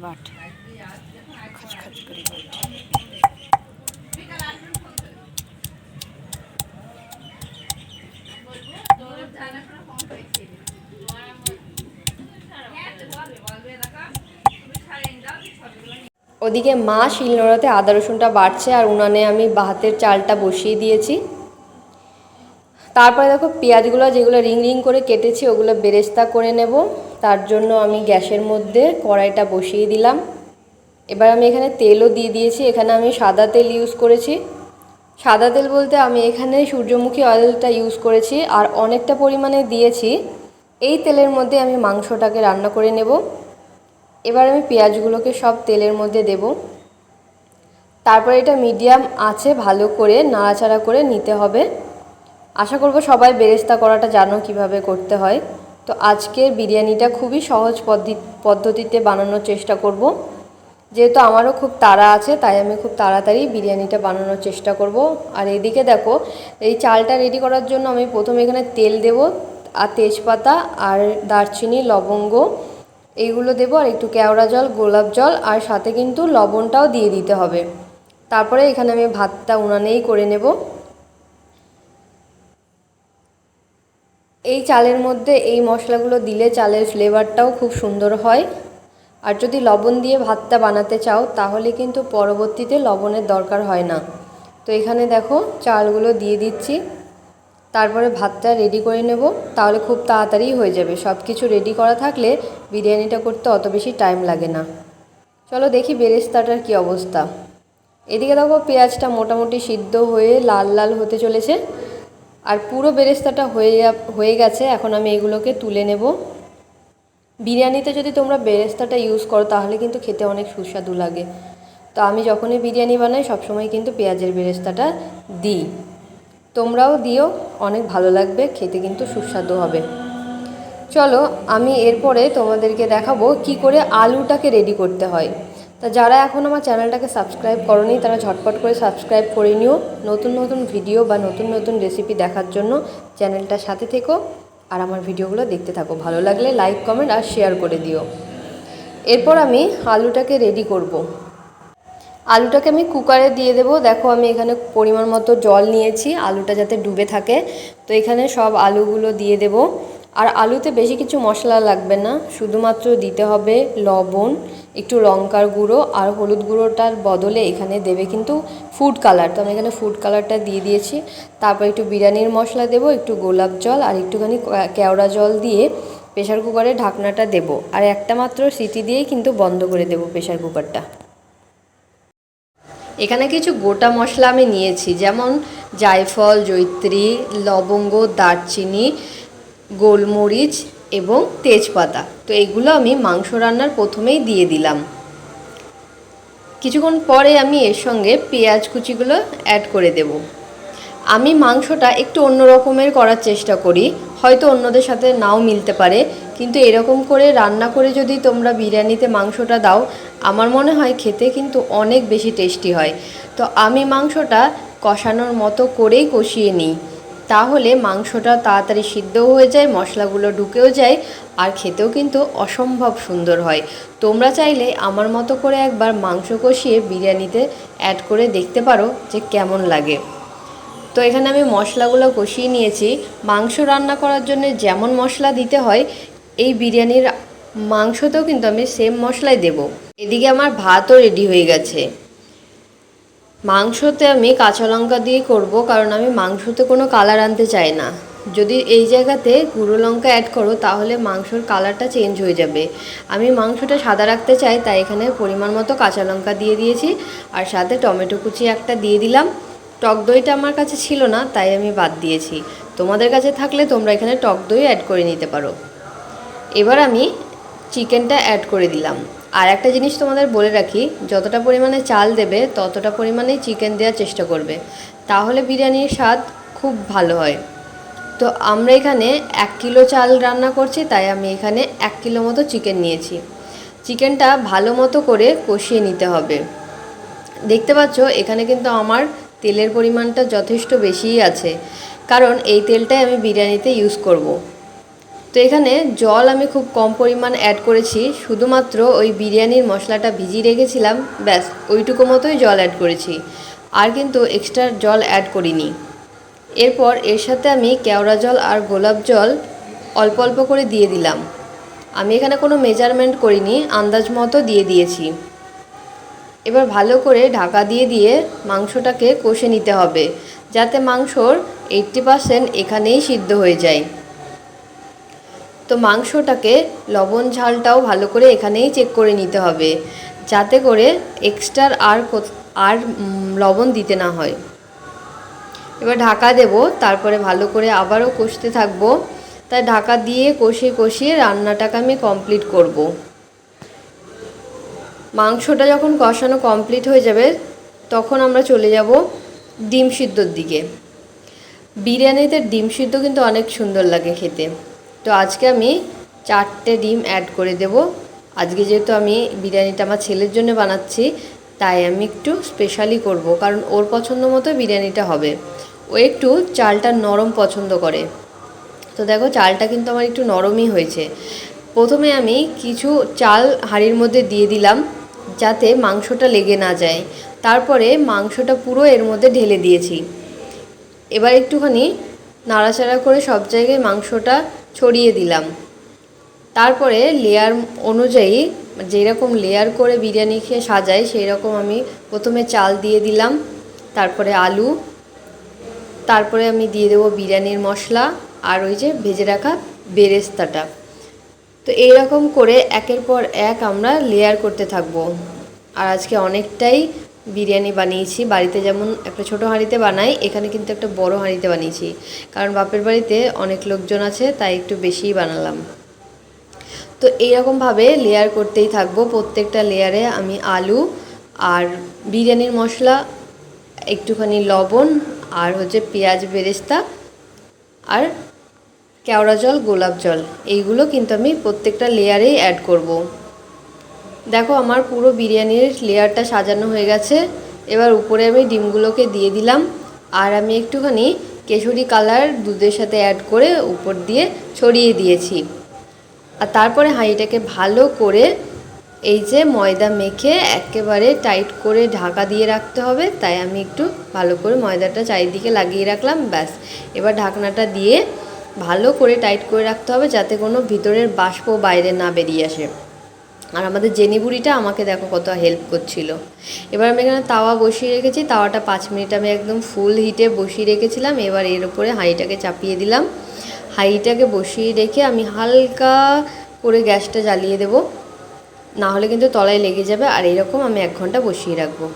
But খচখচ করে but. ওদিকে মা শিলনোড়াতে আদা রসুনটা বাটছে আর উনানে আমি ভাতের চালটা বসিয়ে দিয়েছি। তারপরে দেখো পেঁয়াজগুলো যেগুলো রিং রিং করে কেটেছি ওগুলো বেরেস্তা করে নেব। তার জন্য আমি গ্যাসের মধ্যে কড়াইটা বসিয়ে দিলাম। এবার আমি এখানে তেলও দিয়ে দিয়েছি। এখানে আমি সাদা তেল ইউজ করেছি। সাদা তেল বলতে আমি এখানে সূর্যমুখী অয়েলটা ইউজ করেছি আর অনেকটা পরিমাণে দিয়েছি। এই তেলের মধ্যে আমি মাংসটাকে রান্না করে নেব। এবার আমি পেঁয়াজগুলোকে সব তেলের মধ্যে দেব। তারপরে এটা মিডিয়াম আঁচে ভালো করে নাড়াচাড়া করে নিতে হবে। আশা করব সবাই বেরেস্তা করাটা জানো কিভাবে করতে হয়। তো আজকের বিরিয়ানিটা খুবই সহজ পদ্ধতিতে বানানোর চেষ্টা করব। যেহেতু আমারও খুব তাড়া আছে তাই আমি খুব তাড়াতাড়ি বিরিয়ানিটা বানানোর চেষ্টা করব। আর এদিকে দেখো এই চালটা রেডি করার জন্য আমি প্রথমে এখানে তেল দেব আর তেজপাতা আর দারচিনি লবঙ্গ এইগুলো দেবো আর একটু কেওড়া জল গোলাপ জল আর সাথে কিন্তু লবণটাও দিয়ে দিতে হবে। তারপরে এখানে আমি ভাতটা উনানেই করে নেব। এই চালের মধ্যে এই মশলাগুলো দিলে চালের ফ্লেভারটাও খুব সুন্দর হয়। আর যদি লবণ দিয়ে ভাতটা বানাতে চাও তাহলে কিন্তু পরবর্তীতে লবণের দরকার হয় না। তো এখানে দেখো চালগুলো দিয়ে দিচ্ছি। তারপরে ভাতটা রেডি করে নেব, তাহলে খুব তাড়াতাড়ি হয়ে যাবে। সব কিছু রেডি করা থাকলে বিরিয়ানিটা করতে অত বেশি টাইম লাগে না। চলো দেখি বেরেস্তাটার কি অবস্থা। এদিকে দেখো পেঁয়াজটা মোটামুটি সিদ্ধ হয়ে লাল লাল হতে চলেছে আর পুরো বেরেস্তাটা হয়ে গেছে। এখন আমি এগুলোকে তুলে নেব। বিরিয়ানিতে যদি তোমরা বেরেস্তাটা ইউজ করো তাহলে কিন্তু খেতে অনেক সুস্বাদু লাগে। তো আমি যখনই বিরিয়ানি বানাই সবসময় কিন্তু পেঁয়াজের বেরেস্তাটা দিই। তোমরাও দিও, অনেক ভালো লাগবে খেতে, কিন্তু সুস্বাদু হবে। চলো আমি এরপরে তোমাদেরকে দেখাবো কি করে আলুটাকে রেডি করতে হয়। তা যারা এখন আমার চ্যানেলটাকে সাবস্ক্রাইব করোনি তারা ঝটপট করে সাবস্ক্রাইব করে নিও। নতুন নতুন ভিডিও বা নতুন নতুন রেসিপি দেখার জন্য চ্যানেলটার সাথে থেকো আর আমার ভিডিওগুলো দেখতে থাকো। ভালো লাগলে লাইক কমেন্ট আর শেয়ার করে দিও। এরপর আমি আলুটাকে রেডি করব। আলুটাকে আমি কুকারে দিয়ে দেবো। দেখো আমি এখানে পরিমাণ মতো জল নিয়েছি আলুটা যাতে ডুবে থাকে। তো এখানে সব আলুগুলো দিয়ে দেব। আর আলুতে বেশি কিছু মশলা লাগবে না, শুধুমাত্র দিতে হবে লবণ, একটু লঙ্কার গুঁড়ো আর হলুদ গুঁড়োটার বদলে এখানে দেবে কিন্তু ফুড কালার। তো আমি এখানে ফুড কালারটা দিয়ে দিয়েছি। তারপর একটু বিরিয়ানির মশলা দেব, একটু গোলাপ জল আর একটুখানি কেওড়া জল দিয়ে প্রেশার কুকারে ঢাকনাটা দেব। আর একটা মাত্র সিটি দিয়েই কিন্তু বন্ধ করে দেব প্রেশার কুকারটা। এখানে কিছু গোটা মশলা আমি নিয়েছি, যেমন জায়ফল, জয়িত্রী, লবঙ্গ, দারচিনি, গোলমরিচ এবং তেজপাতা। তো এগুলো আমি মাংস রান্নার প্রথমেই দিয়ে দিলাম। কিছুক্ষণ পরে আমি এর সঙ্গে পেঁয়াজ কুচিগুলো অ্যাড করে দেব। আমি মাংসটা একটু অন্য রকমের করার চেষ্টা করি, হয়তো অন্যদের সাথে নাও মিলতে পারে, কিন্তু এরকম করে রান্না করে যদি তোমরা বিরিয়ানিতে মাংসটা দাও আমার মনে হয় খেতে কিন্তু অনেক বেশি টেস্টি হয়। তো আমি মাংসটা কষানোর মতো করেই কষিয়ে নিই, তাহলে মাংসটা তাড়াতাড়ি সিদ্ধও হয়ে যায়, মশলাগুলো ঢুকেও যায় আর খেতেও কিন্তু অসম্ভব সুন্দর হয়। তোমরা চাইলে আমার মতো করে একবার মাংস কষিয়ে বিরিয়ানিতে অ্যাড করে দেখতে পারো যে কেমন লাগে। তো এখানে আমি মশলাগুলো কষিয়ে নিয়েছি। মাংস রান্না করার জন্য যেমন মশলা দিতে হয় এই বিরিয়ানির মাংসতেও কিন্তু আমি সেম মশলাই দেব। এদিকে আমার ভাতও রেডি হয়ে গেছে। মাংসতে আমি কাঁচা লঙ্কা দিয়ে করব, কারণ আমি মাংসতে কোনো কালার আনতে চাই না। যদি এই জায়গাতে গুঁড়ো লঙ্কা অ্যাড করো তাহলে মাংসর কালারটা চেঞ্জ হয়ে যাবে। আমি মাংসটা সাদা রাখতে চাই, তাই এখানে পরিমাণ মতো কাঁচা লঙ্কা দিয়ে দিয়েছি আর সাথে টমেটো কুচি একটা দিয়ে দিলাম। টক দইটা আমার কাছে ছিল না তাই আমি বাদ দিয়েছি, তোমাদের কাছে থাকলে তোমরা এখানে টক দই অ্যাড করে নিতে পারো। এবার আমি চিকেনটা অ্যাড করে দিলাম। আর একটা জিনিস তোমাদের বলে রাখি, যতটা পরিমাণে চাল দেবে ততটা পরিমাণেই চিকেন দেওয়ার চেষ্টা করবে, তাহলে বিরিয়ানির স্বাদ খুব ভালো হয়। তো আমরা এখানে 1 কিলো চাল রান্না করছি, তাই আমি এখানে 1 কিলো মতো চিকেন নিয়েছি। চিকেনটা ভালো মতো করে কষিয়ে নিতে হবে। দেখতে পাচ্ছ এখানে কিন্তু আমার তেলের পরিমাণটা যথেষ্ট বেশিই আছে, কারণ এই তেলটাই আমি বিরিয়ানিতে ইউজ করব। তো তো এখানে জল আমি খুব কম পরিমাণ অ্যাড করেছি, শুধুমাত্র ওই বিরিয়ানির মশলাটা ভিজিয়ে রেখেছিলাম, ব্যাস ওইটুকু মতোই জল অ্যাড করেছি, আর কিন্তু এক্সট্রা জল অ্যাড করিনি। এরপর এর সাথে আমি কেওড়া জল আর গোলাপ জল অল্প অল্প করে দিয়ে দিলাম। আমি এখানে কোনো মেজারমেন্ট করিনি, আন্দাজ মতো দিয়ে দিয়েছি। এবার ভালো করে ঢাকা দিয়ে মাংসটাকে কষে নিতে হবে, যাতে মাংসর 80% এখানেই সিদ্ধ হয়ে যায়। তো মাংসটাকে লবণ ঝালটাও ভালো করে এখানেই চেক করে নিতে হবে, যাতে করে এক্সট্রা আর লবণ দিতে না হয়। এবার ঢাকা দেব, তারপরে ভালো করে আবারও কষতে থাকবো। তাই ঢাকা দিয়ে কষিয়ে রান্নাটাকে আমি কমপ্লিট করব। মাংসটা যখন কষানো কমপ্লিট হয়ে যাবে, তখন আমরা চলে যাব ডিম সিদ্ধর দিকে। বিরিয়ানিতে ডিম সিদ্ধ কিন্তু অনেক সুন্দর লাগে খেতে। তো আজকে আমি 4টে ডিম অ্যাড করে দেব। আজকে যেহেতু আমি বিরিয়ানিটা আমার ছেলের জন্য বানাচ্ছি, তাই আমি একটু স্পেশালি করব, কারণ ওর পছন্দ মতো বিরিয়ানিটা হবে। ও একটু চালটা নরম পছন্দ করে। তো দেখো চালটা কিন্তু আমার একটু নরমই হয়েছে। প্রথমে আমি কিছু চাল হাঁড়ির মধ্যে দিয়ে দিলাম, যাতে মাংসটা লেগে না যায়। তারপরে মাংসটা পুরো এর মধ্যে ঢেলে দিয়েছি। এবার একটুখানি নাড়াচাড়া করে সব জায়গায় মাংসটা ছড়িয়ে দিলাম। তারপরে লেয়ার অনুযায়ী, যেরকম লেয়ার করে বিরিয়ানি খেয়ে সাজাই, সেই রকম আমি প্রথমে চাল দিয়ে দিলাম, তারপরে আলু, তারপরে আমি দিয়ে দেবো বিরিয়ানির মশলা, আর ওই যে ভেজে রাখা বেরেস্তাটা। তো এইরকম করে একের পর এক আমরা লেয়ার করতে থাকবো। আর আজকে অনেকটাই বিরিয়ানি বানিয়েছি। বাড়িতে যেমন একটা ছোটো হাঁড়িতে বানাই, এখানে কিন্তু একটা বড় হাঁড়িতে বানিয়েছি, কারণ বাপের বাড়িতে অনেক লোকজন আছে, তাই একটু বেশিই বানালাম। তো এইরকমভাবে লেয়ার করতেই থাকবো। প্রত্যেকটা লেয়ারে আমি আলু আর বিরিয়ানির মশলা, একটুখানি লবণ, আর হচ্ছে পেঁয়াজ বেরেস্তা, আর কেওড়া জল, গোলাপ জল, এইগুলো কিন্তু আমি প্রত্যেকটা লেয়ারেই অ্যাড করব। দেখো আমার পুরো বিরিয়ানির লেয়ারটা সাজানো হয়ে গেছে। এবার উপরে আমি ডিমগুলোকে দিয়ে দিলাম, আর আমি একটুখানি কেশরি কালার দুধের সাথে অ্যাড করে উপর দিয়ে ছড়িয়ে দিয়েছি। আর তারপরে হাঁড়িটাকে ভালো করে এই যে ময়দা মেখে একেবারে টাইট করে ঢাকা দিয়ে রাখতে হবে, তাই আমি একটু ভালো করে ময়দাটা চারিদিকে লাগিয়ে রাখলাম, ব্যাস। এবার ঢাকনাটা দিয়ে ভালো করে টাইট করে রাখতে হবে, যাতে কোনো ভিতরের বাষ্প বাইরে না বেরিয়ে আসে। আর আমাদের জেনি বুড়িটা আমাকে দেখো কত হেল্প করছিল। এবার আমি এখানে তাওয়া বসিয়ে রেখেছি, তাওয়াটা 5 মিনিট আমি একদম ফুল হিটে বসিয়ে রেখেছিলাম। এবার এর উপরে হাঁড়িটাকে চাপিয়ে দিলাম। হাঁড়িটাকে বসিয়ে রেখে আমি হালকা করে গ্যাসটা জ্বালিয়ে দেব, না হলে কিন্তু তলায় লেগে যাবে। আর এরকম আমি 1 ঘন্টা বসিয়ে রাখবো।